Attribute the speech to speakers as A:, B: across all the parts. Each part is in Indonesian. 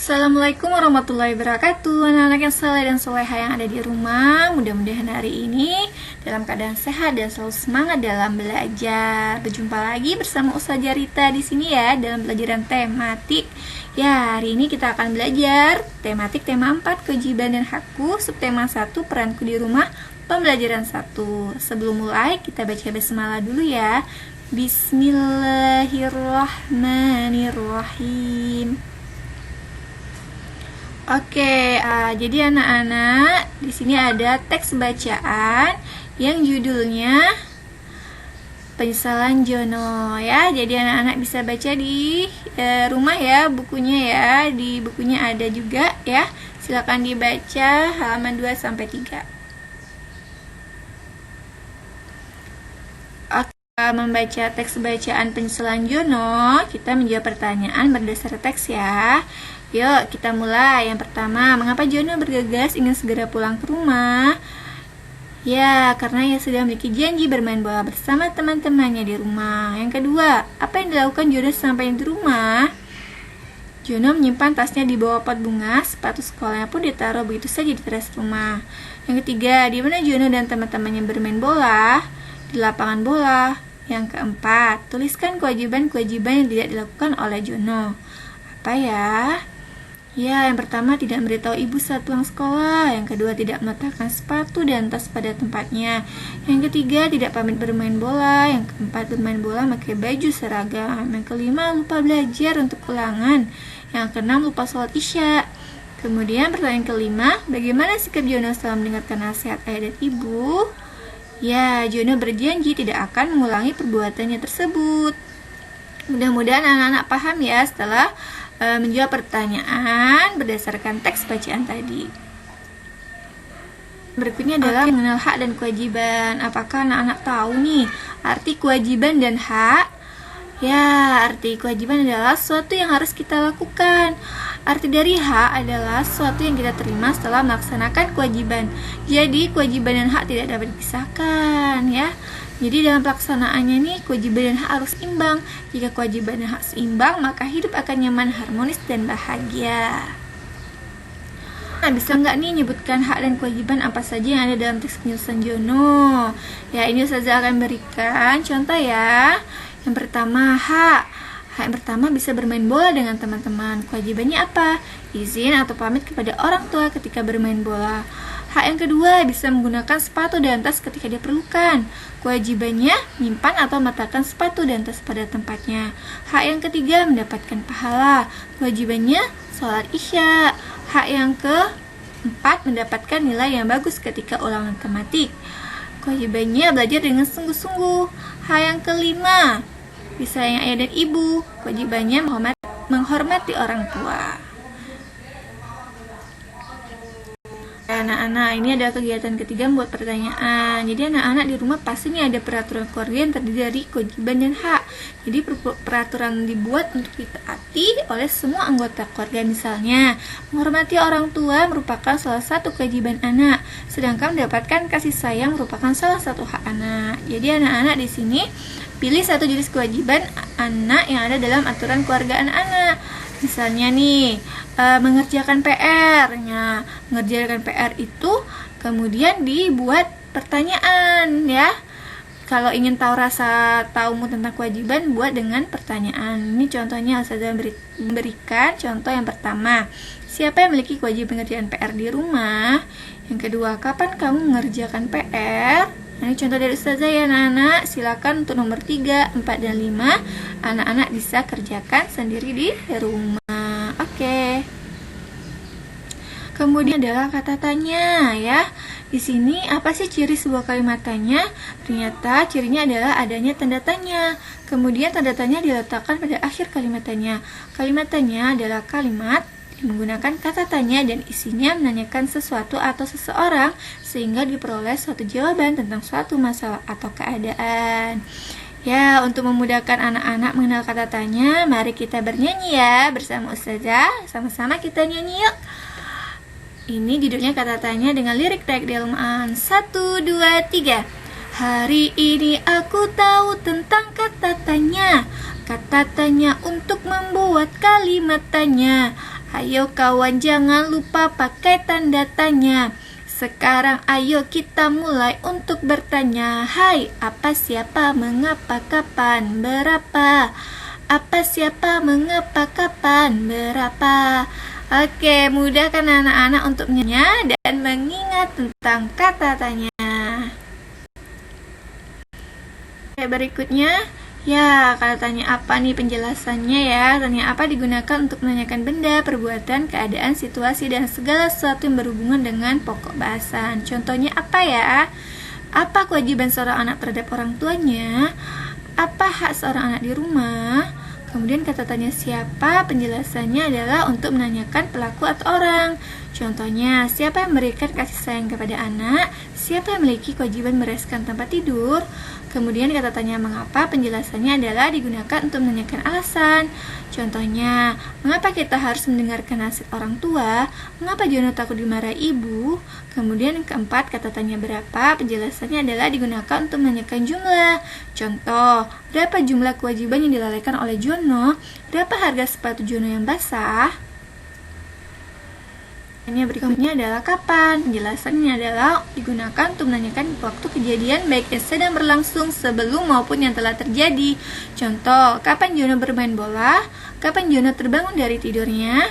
A: Assalamualaikum warahmatullahi wabarakatuh. Anak-anak yang saleh dan soleha yang ada di rumah, mudah-mudahan hari ini dalam keadaan sehat dan selalu semangat dalam belajar. Berjumpa lagi bersama Ustazah Rita di sini ya dalam pelajaran tematik. Ya, hari ini kita akan belajar tematik tema 4 kewajiban dan hakku, subtema 1 peranku di rumah, pembelajaran 1. Sebelum mulai kita baca basmalah dulu ya. Bismillahirrahmanirrahim. Oke, jadi anak-anak di sini ada teks bacaan yang judulnya Penyesalan Jono ya. Jadi anak-anak bisa baca di rumah ya bukunya ya. Di bukunya ada juga ya. Silakan dibaca halaman 2 sampai 3. Oke, membaca teks bacaan Penyesalan Jono, kita menjawab pertanyaan berdasar teks ya. Yuk kita mulai. Yang pertama, mengapa Jono bergegas ingin segera pulang ke rumah? Ya, karena ia sudah memiliki janji bermain bola bersama teman-temannya di rumah. Yang kedua, apa yang dilakukan Jono sampai di rumah? Jono menyimpan tasnya di bawah pot bunga, sepatu sekolahnya pun ditaruh begitu saja di teras rumah. Yang ketiga, di mana Jono dan teman-temannya bermain bola? Di lapangan bola. Yang keempat, tuliskan kewajiban-kewajiban yang tidak dilakukan oleh Jono. Apa ya? Ya, yang pertama tidak memberitahu ibu saat pulang sekolah. Yang kedua tidak meletakkan sepatu dan tas pada tempatnya. Yang ketiga tidak pamit bermain bola. Yang keempat bermain bola pakai baju seragam. Yang kelima lupa belajar untuk ulangan. Yang keenam lupa sholat isya. Kemudian pertanyaan kelima, bagaimana sikap Jono setelah mendengarkan nasihat ayah dan ibu? Ya, Jono berjanji tidak akan mengulangi perbuatannya tersebut. Mudah-mudahan anak-anak paham ya setelah menjawab pertanyaan berdasarkan teks bacaan tadi. Berikutnya adalah mengenal hak dan kewajiban. Apakah anak-anak tahu nih arti kewajiban dan hak? Ya, arti kewajiban adalah sesuatu yang harus kita lakukan. Arti dari hak adalah sesuatu yang kita terima setelah melaksanakan kewajiban. Jadi kewajiban dan hak tidak dapat dipisahkan ya. Jadi dalam pelaksanaannya nih kewajiban dan hak harus imbang. Jika kewajiban dan hak seimbang, maka hidup akan nyaman, harmonis, dan bahagia. Nah, bisa nggak nih nyebutkan hak dan kewajiban apa saja yang ada dalam teks penjelasan Jono? Ya, ini Ustazah akan berikan contoh ya. Yang pertama, hak. Hak yang pertama bisa bermain bola dengan teman-teman. Kewajibannya apa? Izin atau pamit kepada orang tua ketika bermain bola. Hak yang kedua bisa menggunakan sepatu dan tas ketika diperlukan. Kewajibannya menyimpan atau meletakkan sepatu dan tas pada tempatnya. Hak yang ketiga mendapatkan pahala. Kewajibannya sholat isya. Hak yang keempat mendapatkan nilai yang bagus ketika ulangan tematik. Kewajibannya belajar dengan sungguh-sungguh. Hak yang kelima bisa sayang ayah dan ibu. Kewajibannya menghormati orang tua. Anak-anak, ini ada kegiatan ketiga membuat pertanyaan. Jadi anak-anak di rumah pasti nih ada peraturan keluarga yang terdiri dari kewajiban dan hak. Jadi peraturan dibuat untuk ditaati oleh semua anggota keluarga. Misalnya, menghormati orang tua merupakan salah satu kewajiban anak, sedangkan mendapatkan kasih sayang merupakan salah satu hak anak. Jadi anak-anak di sini pilih satu jenis kewajiban anak yang ada dalam aturan keluarga anak-anak. Misalnya nih, mengerjakan PR-nya. Mengerjakan PR itu kemudian dibuat pertanyaan ya. Kalau ingin tahu rasa tahumu tentang kewajiban, buat dengan pertanyaan. Ini contohnya Ustazah memberikan contoh yang pertama. Siapa yang memiliki kewajiban mengerjakan PR di rumah? Yang kedua, kapan kamu mengerjakan PR? Ini contoh dari Ustazah ya anak-anak. Silakan untuk nomor 3, 4, dan 5 anak-anak bisa kerjakan sendiri di rumah. Oke. Kemudian adalah kata tanya ya. Di sini apa sih ciri sebuah kalimat tanya? Ternyata cirinya adalah adanya tanda tanya. Kemudian tanda tanya diletakkan pada akhir kalimat tanya. Kalimat tanya adalah kalimat yang menggunakan kata tanya dan isinya menanyakan sesuatu atau seseorang sehingga diperoleh suatu jawaban tentang suatu masalah atau keadaan. Ya, untuk memudahkan anak-anak mengenal kata tanya, mari kita bernyanyi ya bersama Ustazah. Sama-sama kita nyanyi yuk. Ini judulnya kata tanya dengan lirik taik delmaan. 1, 2, 3. Hari ini aku tahu tentang kata tanya. Kata tanya untuk membuat kalimat tanya. Ayo kawan, jangan lupa pakai tanda tanya. Sekarang ayo kita mulai untuk bertanya. Hai, apa, siapa, mengapa, kapan, berapa? Apa, siapa, mengapa, kapan, berapa? Oke, mudah kan anak-anak untuk menanya dan mengingat tentang kata tanya. Oke, berikutnya, ya, kalau tanya apa nih penjelasannya ya? Tanya apa digunakan untuk menanyakan benda, perbuatan, keadaan, situasi, dan segala sesuatu yang berhubungan dengan pokok bahasan. Contohnya apa ya? Apa kewajiban seorang anak terhadap orang tuanya? Apa hak seorang anak di rumah? Kemudian kata tanya siapa, penjelasannya adalah untuk menanyakan pelaku atau orang. Contohnya, siapa yang memberikan kasih sayang kepada anak? Siapa yang memiliki kewajiban membereskan tempat tidur? Kemudian kata tanya mengapa, penjelasannya adalah digunakan untuk menanyakan alasan. Contohnya, mengapa kita harus mendengarkan nasihat orang tua? Mengapa Jono takut dimarahi ibu? Kemudian yang keempat, kata tanya berapa, penjelasannya adalah digunakan untuk menanyakan jumlah. Contoh, berapa jumlah kewajiban yang dilalaikan oleh Jono? Berapa harga sepatu Jono yang basah? Yang berikutnya adalah kapan. Penjelasannya adalah digunakan untuk menanyakan waktu kejadian baik yang sedang berlangsung sebelum maupun yang telah terjadi. Contoh, kapan Jono bermain bola? Kapan Jono terbangun dari tidurnya?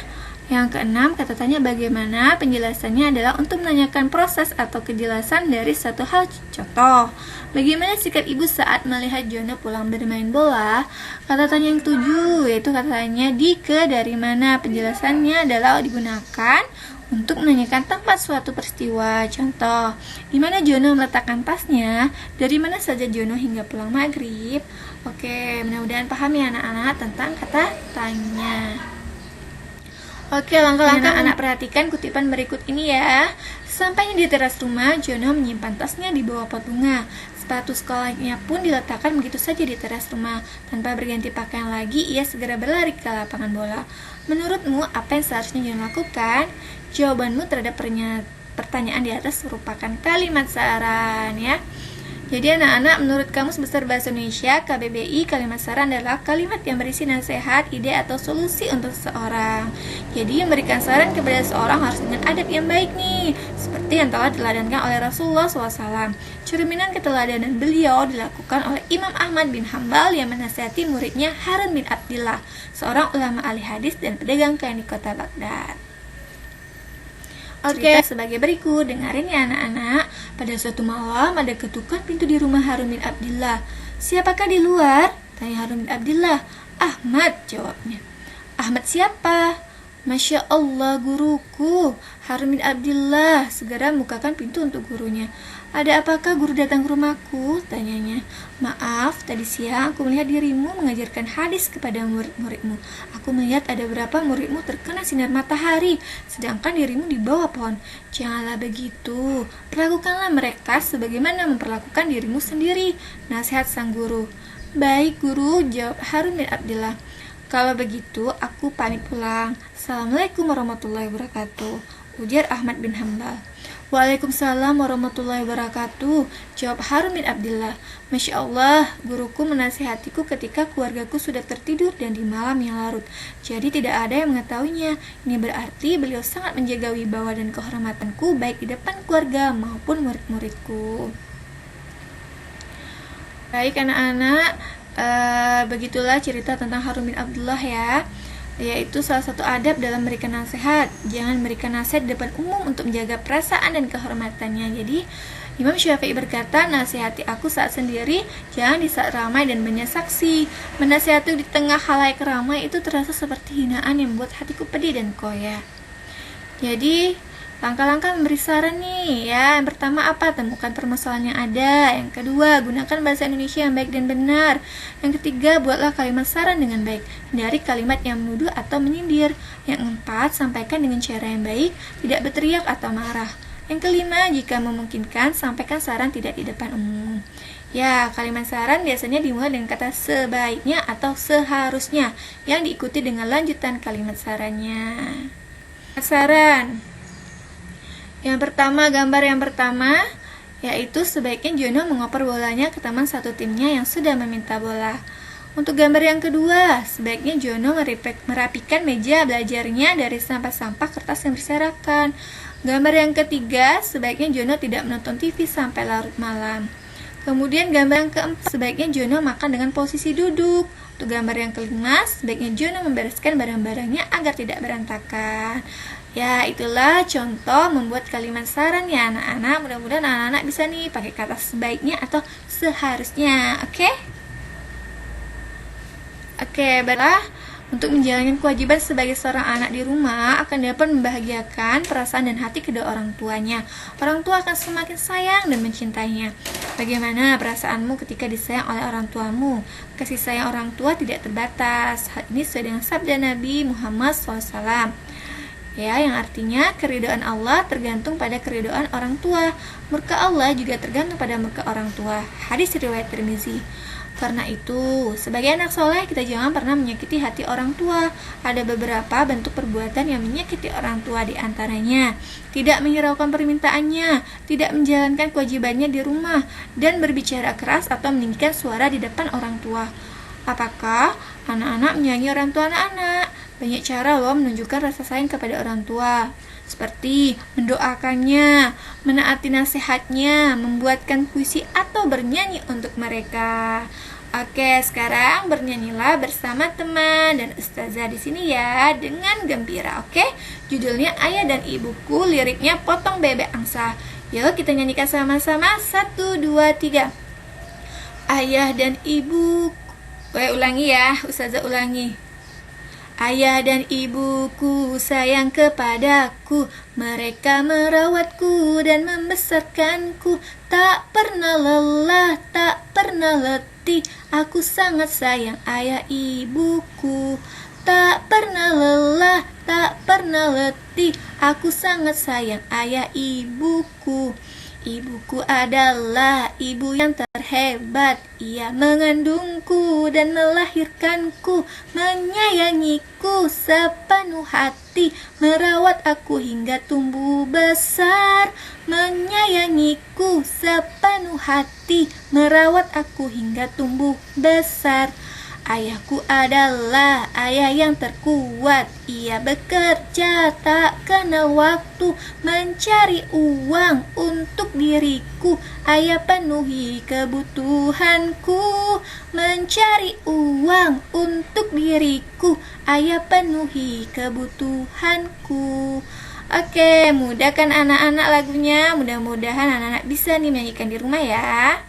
A: Yang keenam, kata tanya bagaimana. Penjelasannya adalah untuk menanyakan proses atau kejelasan dari satu hal. Contoh, bagaimana sikap ibu saat melihat Jono pulang bermain bola? Kata tanya yang ketujuh, yaitu kata tanya Dike dari mana. Penjelasannya adalah digunakan untuk menanyakan tempat suatu peristiwa. Contoh, di mana Jono meletakkan tasnya? Dari mana saja Jono hingga pulang maghrib? Oke, mudah-mudahan paham ya anak-anak tentang kata tanya. Oke, langkah-langkah anak perhatikan kutipan berikut ini ya. Sampainya di teras rumah, Jono menyimpan tasnya di bawah pot bunga. Sepatu sekolahnya pun diletakkan begitu saja di teras rumah. Tanpa berganti pakaian lagi, ia segera berlari ke lapangan bola. Menurutmu, apa yang seharusnya Jono lakukan? Jawabanmu terhadap pertanyaan di atas merupakan kalimat saran ya. Jadi anak-anak, menurut Kamus Besar Bahasa Indonesia KBBI, kalimat saran adalah kalimat yang berisi nasihat, ide, atau solusi untuk seseorang. Jadi memberikan saran kepada seseorang harus dengan adab yang baik nih, seperti yang telah diteladankan oleh Rasulullah SAW. Cerminan keteladanan beliau dilakukan oleh Imam Ahmad bin Hambal yang menasihati muridnya Harun bin Abdillah, seorang ulama ahli hadis dan pedagang kain di kota Baghdad. Oke, sebagai berikut, dengarin ya anak-anak. Pada suatu malam ada ketukan pintu di rumah Harun bin Abdillah. Siapakah di luar? Tanya Harun bin Abdillah. Ahmad, jawabnya. Ahmad siapa? Masya Allah, guruku. Harun bin Abdillah segera membukakan pintu untuk gurunya. Ada apakah guru datang ke rumahku? Tanyanya. Maaf, tadi siang aku melihat dirimu mengajarkan hadis kepada murid-muridmu. Aku melihat ada beberapa muridmu terkena sinar matahari, sedangkan dirimu di bawah pohon. Janganlah begitu. Perlakukanlah mereka sebagaimana memperlakukan dirimu sendiri. Nasihat sang guru. Baik guru, jawab Harun bin Abdillah. Kalau begitu, aku pamit pulang. Assalamualaikum warahmatullahi wabarakatuh, ujar Ahmad bin Hambal. Waalaikumsalam warahmatullahi wabarakatuh, jawab Harun bin Abdillah. Masya Allah, guruku menasihatiku ketika keluargaku sudah tertidur dan di malam yang larut. Jadi tidak ada yang mengetahuinya. Ini berarti beliau sangat menjaga wibawa dan kehormatanku baik di depan keluarga maupun murid-muridku. Baik anak-anak, begitulah cerita tentang Harun bin Abdullah ya, yaitu salah satu adab dalam memberikan nasihat. Jangan memberikan nasihat di depan umum untuk menjaga perasaan dan kehormatannya. Jadi Imam Syafi'i berkata, nasihati aku saat sendiri, jangan di saat ramai dan banyak saksi. Menasihati di tengah khalayak ramai itu terasa seperti hinaan yang membuat hatiku pedih dan koya. Jadi langkah-langkah memberi saran nih ya. Yang pertama apa? Temukan permasalahan yang ada. Yang kedua, gunakan bahasa Indonesia yang baik dan benar. Yang ketiga, buatlah kalimat saran dengan baik. Hindari kalimat yang menuduh atau menyindir. Yang keempat, sampaikan dengan cara yang baik, tidak berteriak atau marah. Yang kelima, jika memungkinkan, sampaikan saran tidak di depan umum. Ya, kalimat saran biasanya dimulai dengan kata sebaiknya atau seharusnya, yang diikuti dengan lanjutan kalimat sarannya. Saran yang pertama, gambar yang pertama, yaitu sebaiknya Jono mengoper bolanya ke teman satu timnya yang sudah meminta bola. Untuk gambar yang kedua, sebaiknya Jono merapikan meja belajarnya dari sampah-sampah kertas yang berserakan. Gambar yang ketiga, sebaiknya Jono tidak menonton TV sampai larut malam. Kemudian gambar yang keempat, sebaiknya Jono makan dengan posisi duduk. Untuk gambar yang kelima, sebaiknya Jono membereskan barang-barangnya agar tidak berantakan. Ya, itulah contoh membuat kalimat saran ya anak-anak. Mudah-mudahan anak-anak bisa nih pakai kata sebaiknya atau seharusnya. Oke, baiklah. Untuk menjalankan kewajiban sebagai seorang anak di rumah akan dapat membahagiakan perasaan dan hati kedua orang tuanya. Orang tua akan semakin sayang dan mencintainya. Bagaimana perasaanmu ketika disayang oleh orang tuamu? Kasih sayang orang tua tidak terbatas. Hal ini sesuai dengan sabda Nabi Muhammad SAW. Ya, yang artinya keridhaan Allah tergantung pada keridhaan orang tua. Murka Allah juga tergantung pada murka orang tua. Hadis riwayat Tirmizi. Karena itu, sebagai anak soleh kita jangan pernah menyakiti hati orang tua. Ada beberapa bentuk perbuatan yang menyakiti orang tua, di antaranya tidak menghiraukan permintaannya, tidak menjalankan kewajibannya di rumah, dan berbicara keras atau meninggikan suara di depan orang tua. Apakah anak-anak menyayangi orang tua anak-anak? Banyak cara loh menunjukkan rasa sayang kepada orang tua, seperti mendoakannya, menaati nasihatnya, membuatkan puisi atau bernyanyi untuk mereka. Oke, sekarang bernyanyilah bersama teman dan ustazah di sini ya dengan gembira. Oke, judulnya Ayah dan Ibuku, liriknya Potong Bebek Angsa. Yuk kita nyanyikan sama-sama. 1, 2, 3. Ayah dan ibuku. Ulangi ya, ustazah ulangi. Ayah dan ibuku sayang kepadaku, mereka merawatku dan membesarkanku, tak pernah lelah, tak pernah letih. Aku sangat sayang ayah ibuku, tak pernah lelah, tak pernah letih. Aku sangat sayang ayah ibuku. Ibuku adalah ibu yang terhebat. Ia mengandungku dan melahirkanku, menyayangiku sepenuh hati, merawat aku hingga tumbuh besar. Menyayangiku sepenuh hati, merawat aku hingga tumbuh besar. Ayahku adalah ayah yang terkuat. Ia bekerja tak kenal waktu, mencari uang untuk diriku. Ayah penuhi kebutuhanku, mencari uang untuk diriku. Ayah penuhi kebutuhanku. Oke, mudah kan anak-anak lagunya? Mudah-mudahan anak-anak bisa nih menyanyikan di rumah ya.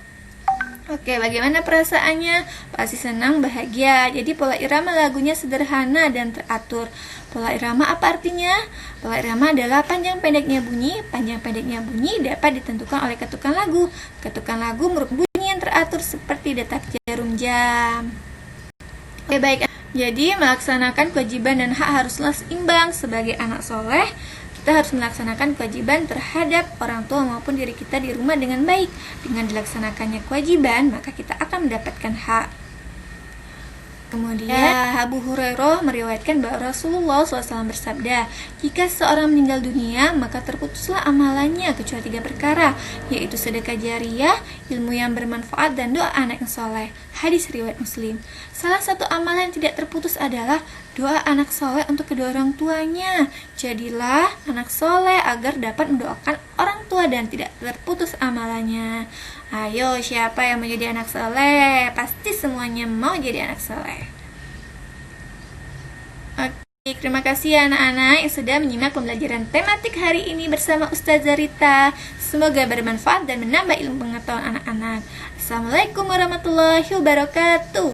A: Oke, bagaimana perasaannya? Pasti senang, bahagia. Jadi pola irama lagunya sederhana dan teratur. Pola irama apa artinya? Pola irama adalah panjang pendeknya bunyi. Panjang pendeknya bunyi dapat ditentukan oleh ketukan lagu. Ketukan lagu merupakan bunyi yang teratur seperti detak jarum jam. Oke, baik. Jadi melaksanakan kewajiban dan hak haruslah seimbang. Sebagai anak soleh, kita harus melaksanakan kewajiban terhadap orang tua maupun diri kita di rumah dengan baik. Dengan dilaksanakannya kewajiban, maka kita akan mendapatkan hak. Kemudian Abu Hurairah meriwayatkan bahwa Rasulullah SAW bersabda, jika seorang meninggal dunia, maka terputuslah amalannya kecuali 3 perkara, yaitu sedekah jariyah, ilmu yang bermanfaat, dan doa anak yang soleh. Hadis riwayat Muslim. Salah satu amalan yang tidak terputus adalah doa anak soleh untuk kedua orang tuanya. Jadilah anak soleh agar dapat mendoakan orang tua dan tidak terputus amalannya. Ayo, siapa yang mau jadi anak soleh? Pasti semuanya mau jadi anak soleh. Oke, terima kasih ya anak-anak yang sudah menyimak pembelajaran tematik hari ini bersama Ustazah Rita. Semoga bermanfaat dan menambah ilmu pengetahuan anak-anak. Assalamualaikum warahmatullahi wabarakatuh.